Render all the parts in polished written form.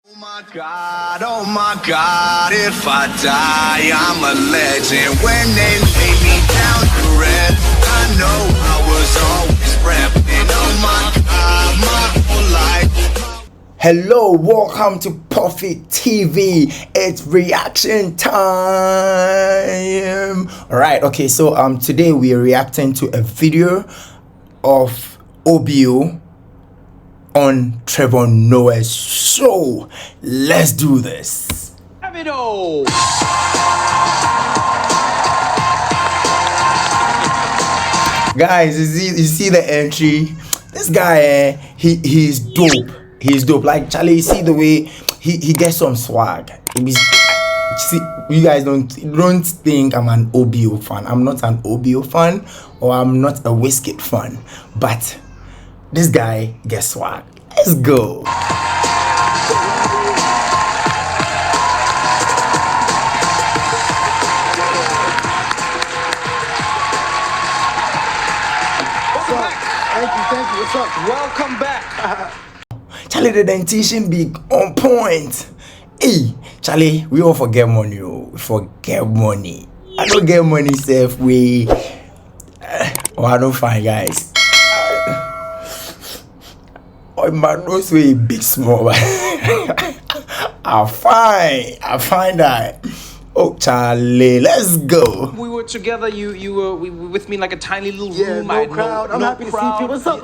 Oh my God, if I die, I'm a legend. When they lay me down to rest, I know I was always repping. Oh my God, my whole life. Hello, welcome to Porphy TV. It's reaction time. Alright, okay, so today we are reacting to a video of OBO on Trevor Noah's show. Let's do this. Davido. Guys, you see the entry. This guy, he's dope. He's dope. Like Charlie, you see the way he gets some swag. See, you guys don't think I'm an OBO fan. I'm not an OBO fan, or I'm not a Wizkid fan. But this guy gets swag. Let's go. Thank you. What's up? Welcome back. Charlie, the dentition be on point. Hey, Charlie, we all forget money. We forget money. I don't get money safe way. I don't find guys. Oh, my nose way big small. I find that. Oh, Charlie, let's go. We were together. You were with me in like a tiny little Yeah, room. no crowd. I'm happy to see people. What's up?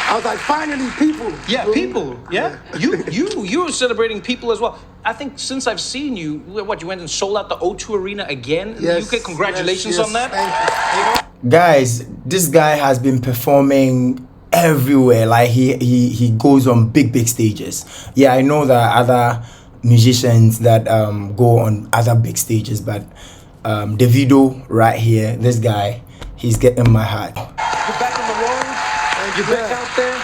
I was like, finally, people. Yeah, people. Yeah, you were celebrating people as well. I think since I've seen you, you went and sold out the O2 Arena again. Yes, UK, congratulations yes, on that. Thank you. Guys, this guy has been performing everywhere. Like he goes on big stages. Yeah, I know there are other musicians that go on other big stages, but Davido right here, this guy, he's getting my heart. You're back on the road. You're back out there.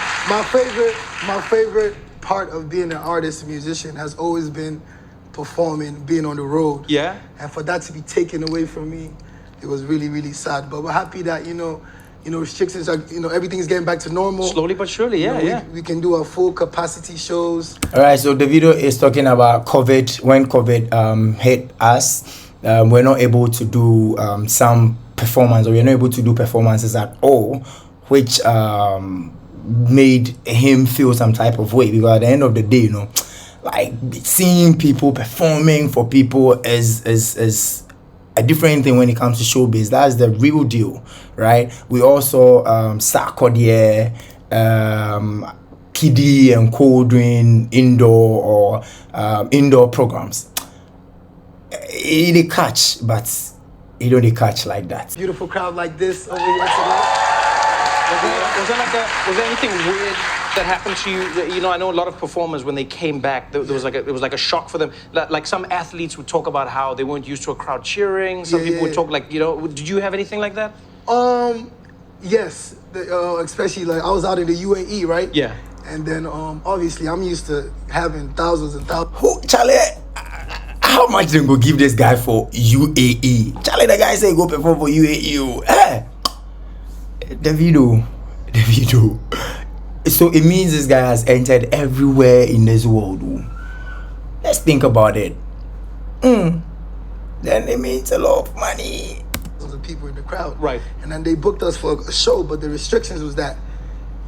My favorite part of being an artist, musician, has always been performing, being on the road. Yeah. And for that to be taken away from me, it was really sad. But we're happy that restrictions are, everything's getting back to normal. Slowly but surely, yeah. We can do our full capacity shows. All right, so the video is talking about COVID. When COVID hit us, we're not able to do some performance, or we're not able to do performances at all, which made him feel some type of way, because at the end of the day, like seeing people performing for people is a different thing when it comes to showbiz. That's the real deal, right? We also Sarkodie, PD and co doing indoor programs. It catch, but it don't catch like that. Beautiful crowd like this over here tonight. Was there anything weird that happened to you? I know a lot of performers, when they came back, there was like a shock for them. Like some athletes would talk about how they weren't used to a crowd cheering. Some people would talk like, did you have anything like that? Yes, especially like I was out in the UAE, right? Yeah. And then obviously I'm used to having thousands and thousands. Who, Charlie? How much they go give this guy for UAE? Charlie, the guy say go perform for UAE. Hey, Davido. So it means this guy has entered everywhere in this world. Let's think about it. Then it means a lot of money. Those are people in the crowd. Right. And then they booked us for a show, but the restrictions was that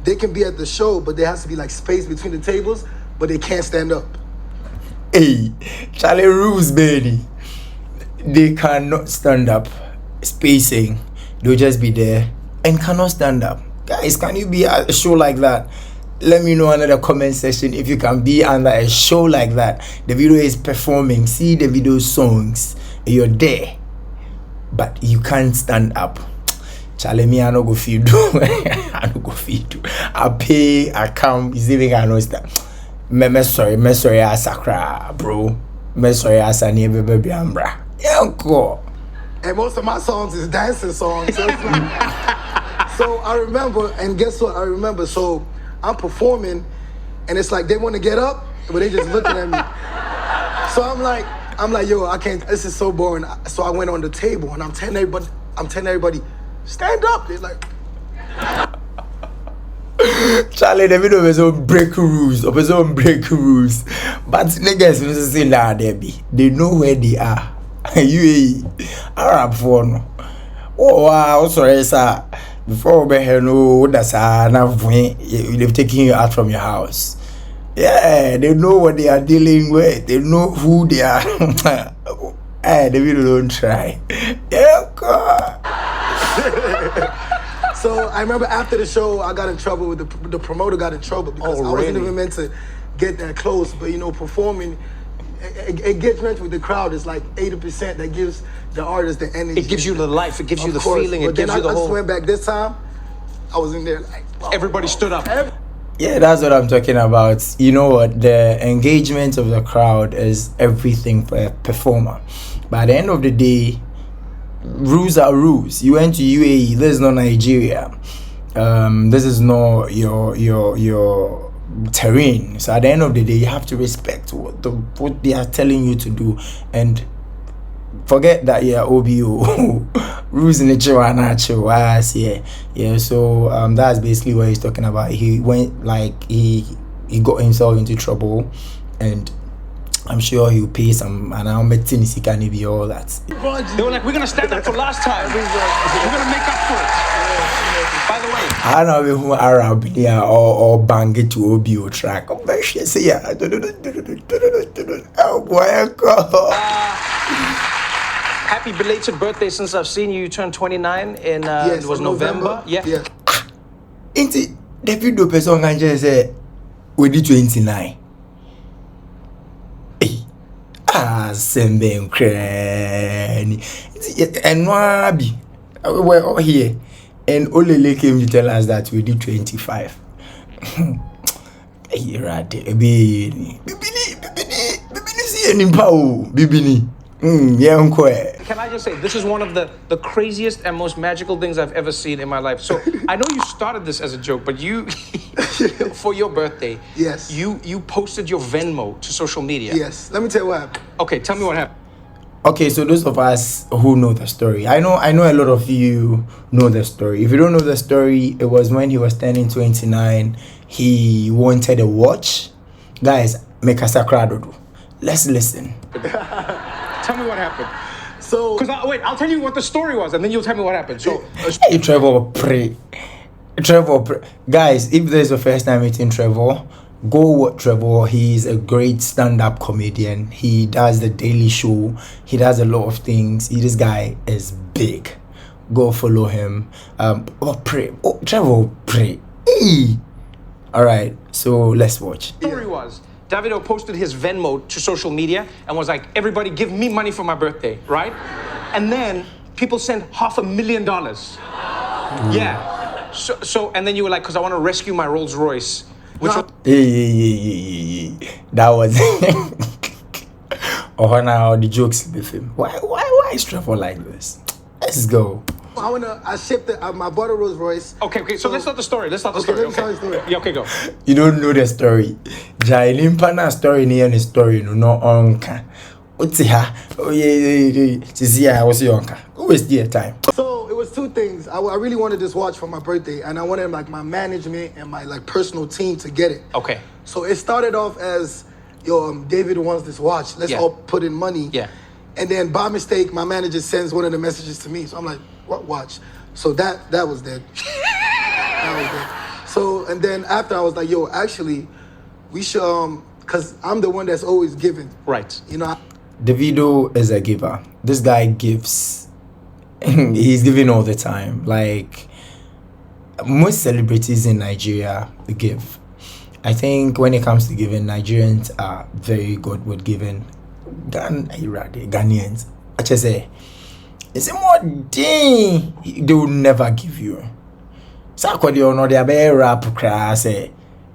they can be at the show, but there has to be like space between the tables, but they can't stand up. Hey, Charlie rules, baby. They cannot stand up. Spacing. They'll just be there and cannot stand up. Guys, can you be at a show like that? Let me know under the comment section if you can be under a show like that. The video is performing. See the video songs. You're there, but you can't stand up. Charlie, me, I no go feed you. I no go feed you. I pay, I come. Is even I know that. Me sorry, asakra, bro. Me sorry, asani baby ambra. Yanko. And most of my songs is dancing songs. So, it's like, so I remember, and guess what? I remember. So I'm performing, and it's like they want to get up, but they just looking at me. So I'm like, yo, I can't. This is so boring. So I went on the table, and I'm telling everybody, stand up. They're like, Charlie, Davido was on break rules, but niggas will say nah, they know where they are. UAE, Arab for no. Oh wow, sorry sir. Before we know that's enough when they've taken you out from your house. Yeah, they know what they are dealing with. They know who they are. Hey, Davido don't try. Yeah, God. So I remember after the show, I got in trouble with the promoter got in trouble because I wasn't even meant to get that close. But you know, performing, engagement with the crowd is like 80% that gives the artist the energy. It gives you the life. It gives you the feeling. But It gives then you the I whole. just went back this time. I was in there like Everybody stood up. Yeah, that's what I'm talking about. You know what? The engagement of the crowd is everything for a performer. By the end of the day, rules are rules. You went to UAE. This is not Nigeria. This is not your terrain. So at the end of the day, you have to respect what they are telling you to do, and forget that OBO rules in the chill. Yeah. So that's basically what he's talking about. He went he got himself into trouble, and I'm sure he'll pay some, and I'm betting he can be all that. They were like, we're gonna stand up for last time. We're gonna make up for it. By the way, I don't know who Arab here or bang it to OBO track. Oh boy, happy belated birthday. Since I've seen you, you turned 29 in yes, it was November. Yeah. Ain't it the video person can just say we did 29. Sembe cranny. And Wabi, we're all here. And Olele came to tell us that we did 25. Bibini, see any power, Bibini. Can I just say, this is one of the craziest and most magical things I've ever seen in my life. So I know you started this as a joke, but you, for your birthday, yes, you posted your Venmo to social media. Yes. Let me tell you what happened. Okay, tell me what happened. Okay, so those of us who know the story, I know a lot of you know the story. If you don't know the story, it was when he was turning 29. He wanted a watch. Guys, make a sacrado. Let's listen. Tell me what happened. So, Wait, I'll tell you what the story was, and then you'll tell me what happened. So, Hey, Trevor, pray. Guys, if this is the first time meeting Trevor, go watch Trevor. He's a great stand-up comedian. He does the Daily Show. He does a lot of things. This guy is big. Go follow him. Pray. Trevor, pray. Hey. All right, so let's watch. the story was, Davido posted his Venmo to social media and was like, everybody give me money for my birthday, right? And then people sent $500,000. Yeah. So and then you were like, because I want to rescue my Rolls Royce. Which was, That was oh now the jokes with him. Why is Trevor like this? Let's go. I shipped my bought a Rolls Royce. okay, so let's start the story. Let's start the Okay, story. let me tell you the story. Yeah, okay, go. You don't know the story. Jai Limpana story near the story no onka. What's here? Oh yeah. I was your uncle. Who is the time? So it was two things. I really wanted this watch for my birthday, and I wanted like my management and my like personal team to get it. Okay. So it started off as, David wants this watch. Let's all put in money. Yeah. And then by mistake, my manager sends one of the messages to me. So I'm like, what watch? So that was dead. That was dead. So, and then after I was like, actually, we should, because I'm the one that's always giving. Right. Davido is a giver. This guy gives. He's giving all the time. Like, most celebrities in Nigeria give. I think when it comes to giving, Nigerians are very good with giving. Ghanaians, I just say, it's a more thing they will never give you. So I you know they are very rap crass.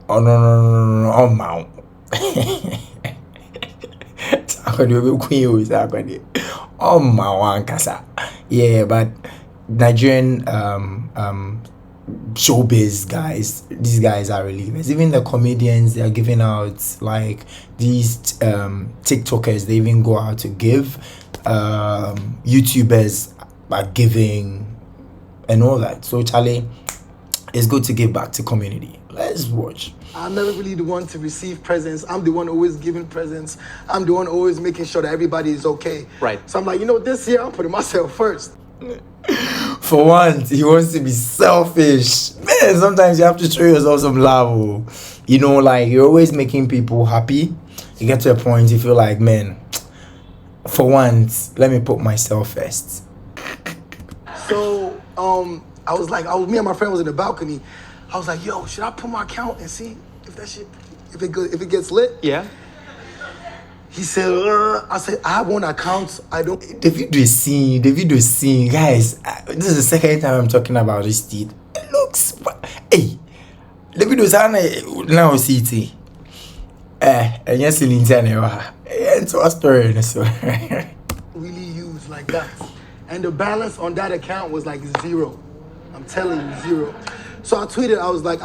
Oh no, oh mount. Oh my kasa. Yeah, but Nigerian showbiz guys, these guys are really nice. Even the comedians, they are giving out, like these TikTokers, they even go out to give. YouTubers are giving and all that. So Charlie, it's good to give back to community. Let's watch. I'm never really the one to receive presents. I'm the one always giving presents. I'm the one always making sure that everybody is okay. Right. So I'm like, you know, this year I'm putting myself first. For once, he wants to be selfish. Man, sometimes you have to show yourself some love. Oh. You know, like, you're always making people happy. You get to a point, you feel like, man, for once, let me put myself first. So, me and my friend was in the balcony. I was like, yo, should I put my account and see if that shit, if it gets lit? Yeah. He said, I said, I have one account. I don't. Davido is seeing. Guys, this is the second time I'm talking about this teeth. It looks, hey, Davido is now city. And yes, in India, it's a story. So really use like that. And the balance on that account was like 0. I'm telling you, 0. So I tweeted, I was like,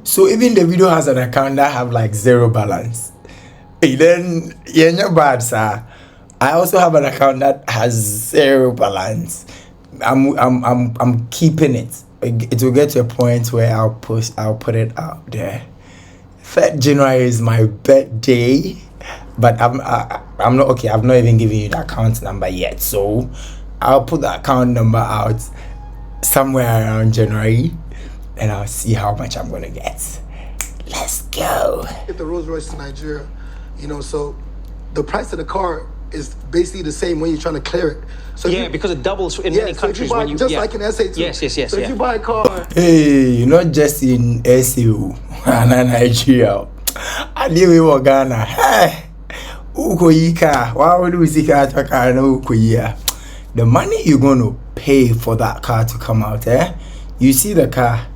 so even Davido has an account that have like 0 balance. Then you're not bad, sir. I also have an account that has 0 balance. I'm keeping it. It will get to a point where I'll put it out there. 3rd January is my birthday, but I'm not okay. I've not even given you the account number yet, so I'll put the account number out somewhere around January, and I'll see how much I'm gonna get. Let's go. Get the Rolls Royce to Nigeria, you know. So the price of the car is basically the same when you're trying to clear it. So Because it doubles in many countries when you like in SA2. Yes. So if you buy a car, hey, not just in SU and Nigeria. I live in Ghana. Hey, Ukoyika. Why would we see car to car no Ukoya? The money you're going to pay for that car to come out, you see the car,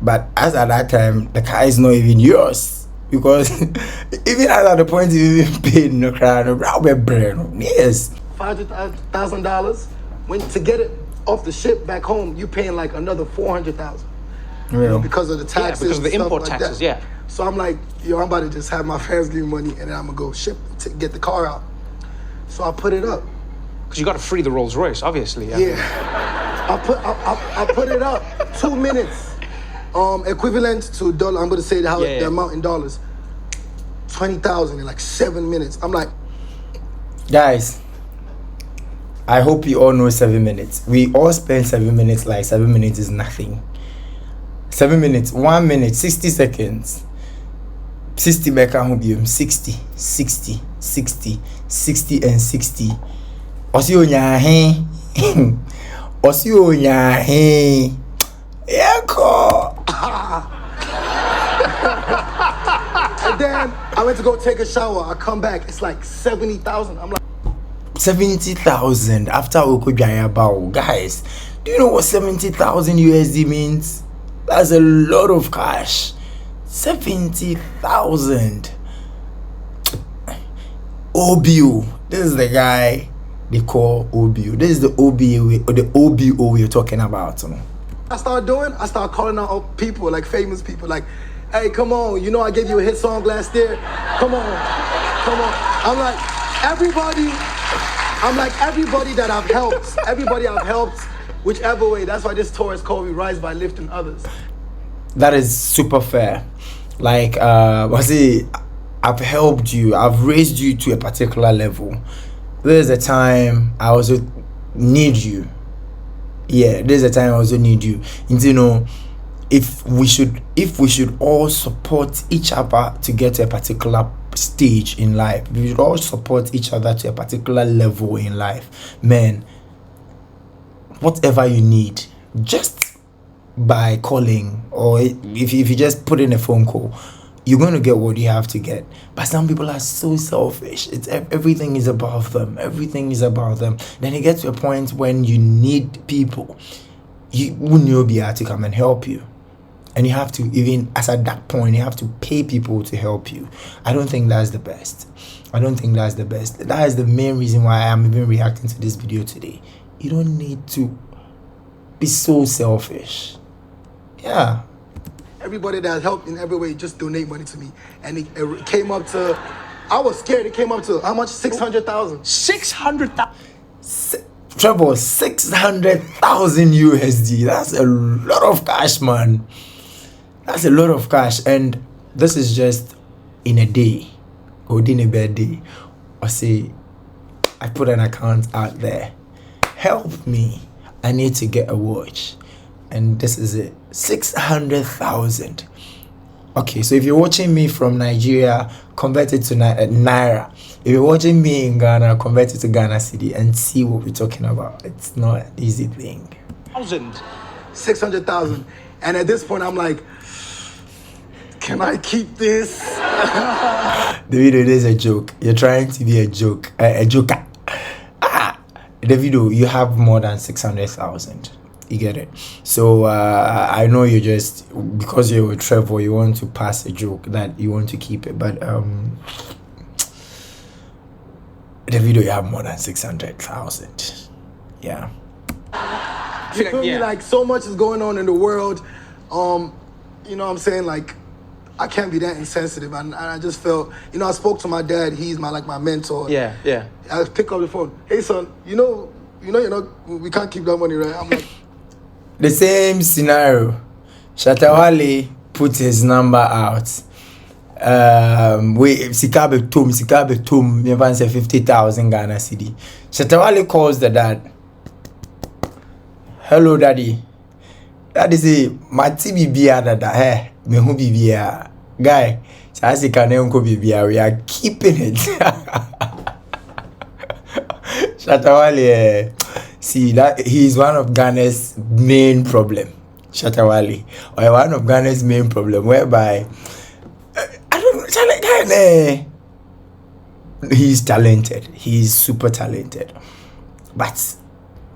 but as at that time, the car is not even yours. Because even at the point you even paid no car, yes. $500,000. When to get it off the ship back home, you paying like another $400,000. Yeah. You know, because of the taxes. Because of the and import stuff like taxes, that. yeah. So I'm like, yo, I'm about to just have my fans give me money and then I'm gonna go ship to get the car out. So I put it up. Because you got to free the Rolls Royce, obviously. Yeah. I put it up 2 minutes. Equivalent to dollar. I'm gonna say the amount in dollars. 20,000 in like 7 minutes. I'm like, guys, I hope you all know 7 minutes. We all spend 7 minutes like 7 minutes is nothing. 7 minutes, 1 minute, 60 seconds. 60 back home, 60, 60, 60, 60 and 60. Osio nyahe. Osio nyahe. Yako. and then I went to go take a shower. I come back, it's like 70,000. I'm like 70,000 after Okujayabao. Guys, do you know what 70,000 USD means? That's a lot of cash. 70,000. OBO. This is the guy they call OBO. This is the OBO we're talking about. I start calling out people, like famous people, like, hey, come on, you know I gave you a hit song last year. Come on. I'm like, everybody that I've helped, whichever way. That's why this tour is called We Rise by Lifting Others. That is super fair. Like, I've helped you, I've raised you to a particular level. There's a time I also need you. Yeah, there's a time I also need you. And you know, if we should all support each other to get to a particular stage in life, we should all support each other to a particular level in life, man, whatever you need, just by calling, or if you just put in a phone call, you're going to get what you have to get. But some people are so selfish. It's everything is about them. Everything is about them. Then it gets to a point when you need people, you wouldn't be able to come and help you. And you have to, even as at that point, you have to pay people to help you. I don't think that's the best. That is the main reason why I'm even reacting to this video today. You don't need to be so selfish. Yeah. Everybody that helped in every way, just donate money to me. And it came up to, I was scared. It came up to how much? 600,000. 600,000. Trevor, 600,000 USD. That's a lot of cash, man. That's a lot of cash. And this is just in a day, or in a bad day. I say, I put an account out there. Help me. I need to get a watch. And this is it. 600,000. Okay, so if you're watching me from Nigeria, convert it to Naira. If you're watching me in Ghana, convert it to Ghana City and see what we're talking about. It's not an easy thing. 600,000. And at this point, I'm like, can I keep this? Davido, it is a joke. You're trying to be a joke. A joker. Davido, you have more than 600,000. You get it? So I know you just, because you're with Trevor, you want to pass a joke that you want to keep it. But Davido, you have more than 600,000. Yeah. You feel me? Like, so much is going on in the world. You know what I'm saying? Like, I can't be that insensitive. And I just felt, I spoke to my dad. He's my mentor. Yeah. I pick up the phone. Hey, son, you know, we can't keep that money, right? I'm like, the same scenario. Shatawale put his number out. Sikabe Tum, never say 50,000 Ghana cedi. Shatawale calls the dad. Hello, daddy. Daddy say, my TV bia dada, hey, me who bia. Guy, so I say, can uncle bia, we are keeping it. Shatawale, see that he's one of Ghana's main problem. Shatawale, or one of Ghana's main problem, whereby I don't know, he's talented. He's super talented, but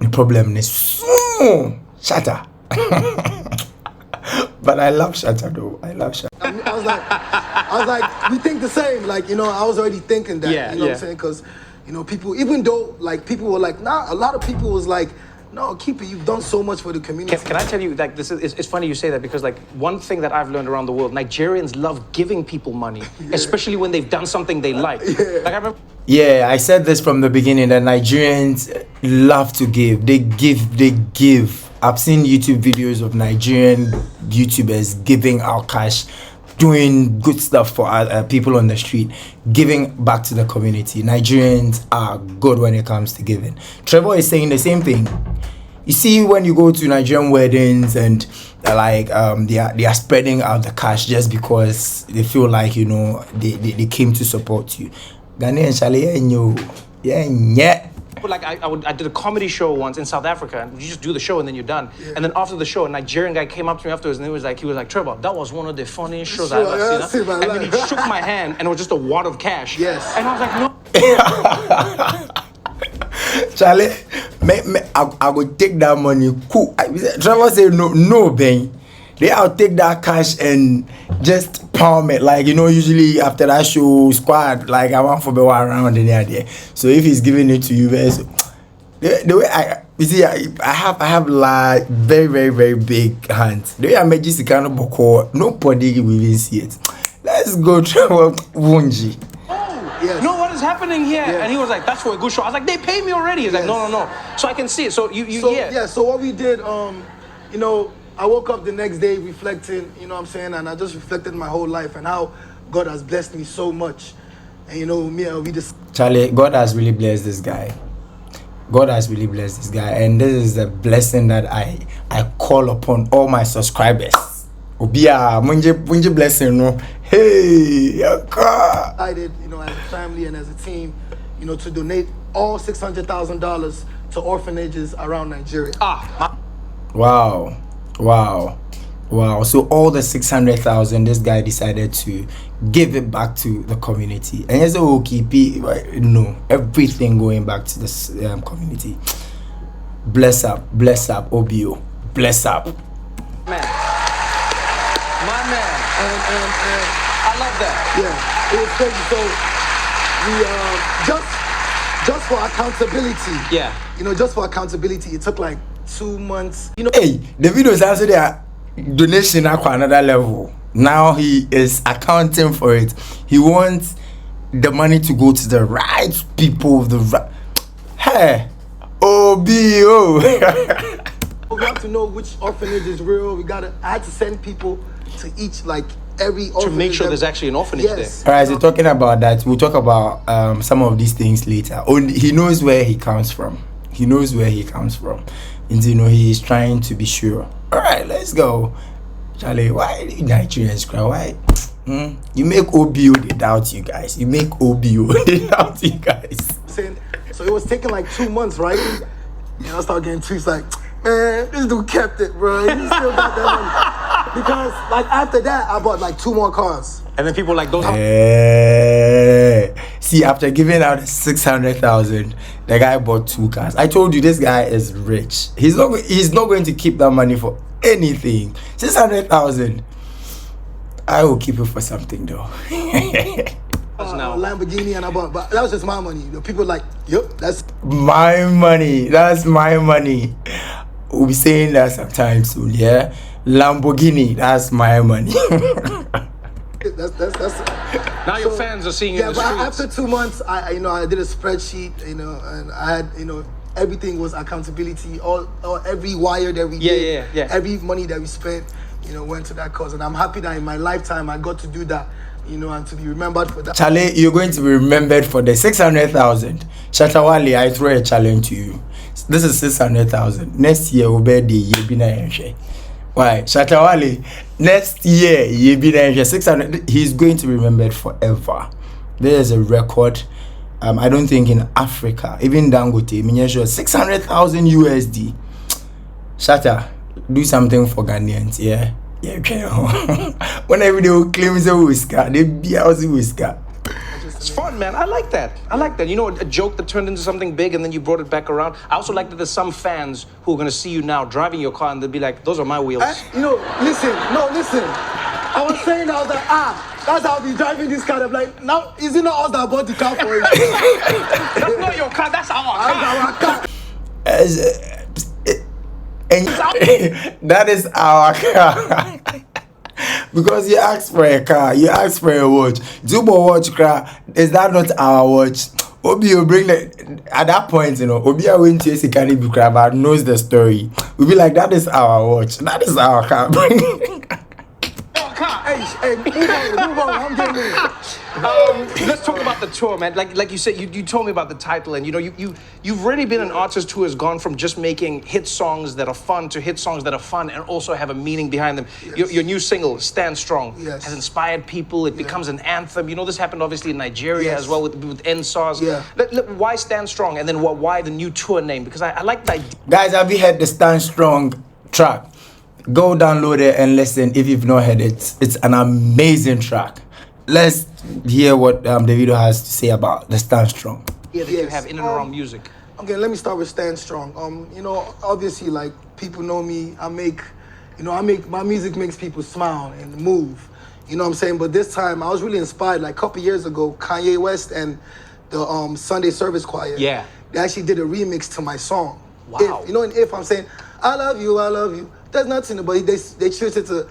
the problem is Shatta. But I love Shatta though. I love Shatta. I was like, we think the same. Like, I was already thinking that. You know what I'm saying? Because, people, even though, like, people were like, nah, a lot of people was like, no, keep it. You've done so much for the community. Can I tell you, like, it's funny you say that, because, like, one thing that I've learned around the world, Nigerians love giving people money, especially when they've done something they like. Like, I remember. Yeah, I said this from the beginning that Nigerians love to give. They give. I've seen YouTube videos of Nigerian YouTubers giving out cash, doing good stuff for people on the street, giving back to the community. Nigerians are good when it comes to giving. Trevor is saying the same thing. You see, when you go to Nigerian weddings and they are spreading out the cash just because they feel like they came to support you. Ghanaian Like, I did a comedy show once in South Africa, and you just do the show and then you're done. And then after the show, a Nigerian guy came up to me afterwards, and he was like, Trevor, that was one of the funniest shows I've ever seen. And then he shook my hand, and it was just a wad of cash. Yes. And I was like, no. Charlie, I would take that money. Cool. Trevor said, no, Ben. I'll take that cash and just palm it. Like, usually after that show, squad, like, I want for be around in there. So if he's giving it to you, the way I have like very, very, very big hands. The way I make this kind of boko, nobody will even see it. Let's go travel Wunji. Yes. No, what is happening here? Yes. And he was like, that's for a good show. I was like, they pay me already. He's like, no. So I can see it. So So what we did, I woke up the next day reflecting, and I just reflected my whole life and how God has blessed me so much. And we just... Charlie, God has really blessed this guy. And this is the blessing that I call upon all my subscribers. Obia, munje blessing, no. Hey, decided, as a family and as a team, to donate all $600,000 to orphanages around Nigeria. Wow. So all the 600,000, this guy decided to give it back to the community. And yes, everything going back to this community. Bless up, OBO. Bless up. Man. My man. And I love that. Yeah, it was crazy. So we just for accountability. Yeah. Just for accountability, it took like 2 months. Hey, the video is also their donation at another level. Now he is accounting for it. He wants the money to go to the right people. Hey, OBO. We have to know which orphanage is real. I had to send people to each, like, every orphanage. To make sure there's actually an orphanage Yes. there. Alright, so talking about that, we'll talk about some of these things later. He knows where he comes from. He knows where he comes from. And he is trying to be sure. Alright, let's go. Charlie, why do Nigerians cry? Why? You make OBO, they doubt you guys. You make OBO, they doubt you guys. So it was taking like 2 months, right? And I started getting tweets like, man, this dude kept it, bro. He still got that money. Because like after that, I bought like 2 more cars. And then people like those. See, after giving out 600,000, the guy bought 2 cars. I told you this guy is rich. He's not going to keep that money for anything. 600,000. I will keep it for something though. Lamborghini, and I bought, but that was just my money. The people like, yep, that's my money. That's my money. We'll be saying that sometime soon, yeah. Lamborghini, that's my money. that's Now your fans are seeing you in the but streets. after 2 months, I did a spreadsheet, and I had, everything was accountability. All every wire that we did, every money that we spent, went to that cause. And I'm happy that in my lifetime I got to do that, and to be remembered for that. Charlie, you're going to be remembered for the 600,000. Shatawale, I throw a challenge to you. This is 600,000. Next year will be the year. Why? Shatawale, next year, you be there 600. He's going to be remembered forever. There is a record. I don't think in Africa, even Dangote, sure 600,000 USD. Shatta, do something for Ghanaians, yeah. Yeah, okay. Whenever they will claim a whisker, they be out the whisker. It's fun, man. I like that. A joke that turned into something big and then you brought it back around. I also like that there's some fans who are going to see you now driving your car and they'll be like, those are my wheels. Listen. I was saying, I was like, that's how I'll be driving this car. I'm like, now, is it not us that bought the car for you? That's not your car, that's our car. That is our car. Because you asked for a car, you asked for a watch. Zubo watch car, is that not our watch? Obi will bring at that point, Obi went to a Caribbean crab and knows the story. We'll be like, that is our watch. That is our car. Hey, move on. I'm getting in. Let's talk about the tour, man. Like you said, you told me about the title, and you've really been an artist who has gone from just making hit songs that are fun to hit songs that are fun and also have a meaning behind them. Yes. Your new single, Stand Strong, yes, has inspired people. It becomes an anthem. This happened obviously in Nigeria yes, as well with NSARS. Yeah. Why Stand Strong, and then why the new tour name? Because I like the idea. Guys, have you heard the Stand Strong track? Go download it and listen if you've not heard it. It's an amazing track. Let's hear what Davido has to say about the Stand Strong. That you have in and around music. Okay, let me start with Stand Strong. Obviously, like, people know me. My music makes people smile and move. You know what I'm saying? But this time, I was really inspired. Like, a couple years ago, Kanye West and the Sunday Service Choir, they actually did a remix to my song. Wow. If I'm saying, I love you. There's nothing, but they switched it to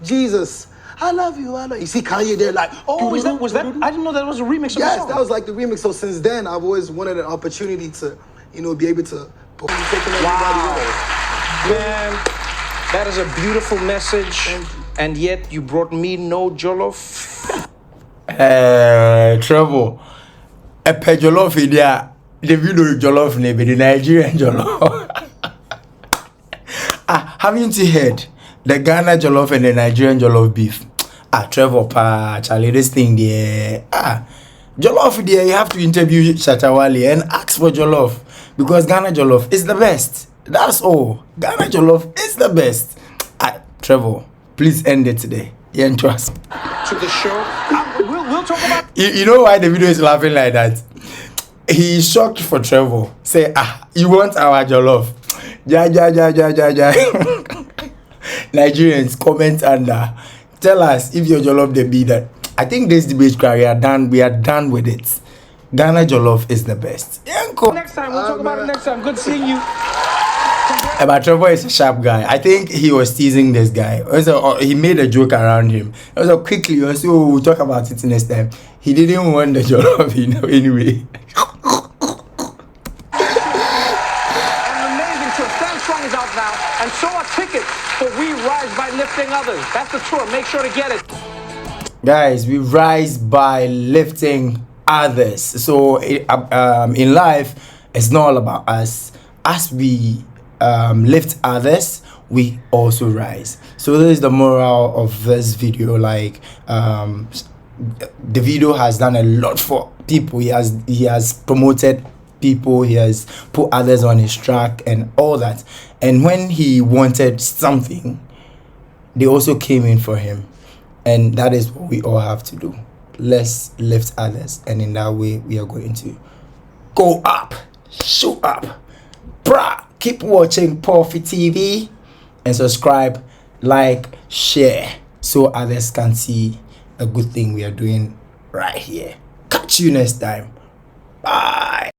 Jesus. I love you. You see Kanye there like, was that? I didn't know that was a remix of the yes, song. that was like the remix. So since then, I've always wanted an opportunity to, be able to perform, taking everybody with. Man, that is a beautiful message. And yet you brought me no jollof. Trouble. A jollof idea. The video jollof name, the Nigerian jollof. Haven't you heard the Ghana jollof and the Nigerian jollof beef? Trevor Charlie, this thing there. Jollof there, you have to interview Shatawale and ask for jollof because Ghana jollof is the best. That's all. Ghana jollof is the best. Trevor, please end it today. Yeah, trust. To the show. We'll talk about. You know why the video is laughing like that? He shocked for Trevor. Say, you want our jollof? Ja. Nigerians, comment under. Tell us if your jollof they be that. I think this debate we are done with it. Ghana jollof is the best. Next time, we'll talk about it next time. Good seeing you. But Trevor is a sharp guy. I think he was teasing this guy. Also, he made a joke around him. Also, quickly, we'll talk about it next time. He didn't want the jollof, anyway. lifting others. That's the tour. Make sure to get it. Guys, we rise by lifting others. So in life, it's not all about us. As we lift others, we also rise. So this is the moral of this video. Like Davido has done a lot for people. He has promoted people, he has put others on his track and all that. And when he wanted something, they also came in for him. And that is what we all have to do. Let's lift others, and in that way we are going to go up, shoot up. Bruh, keep watching Porphy TV and subscribe, like, share, so others can see a good thing we are doing right here. Catch you next time. Bye.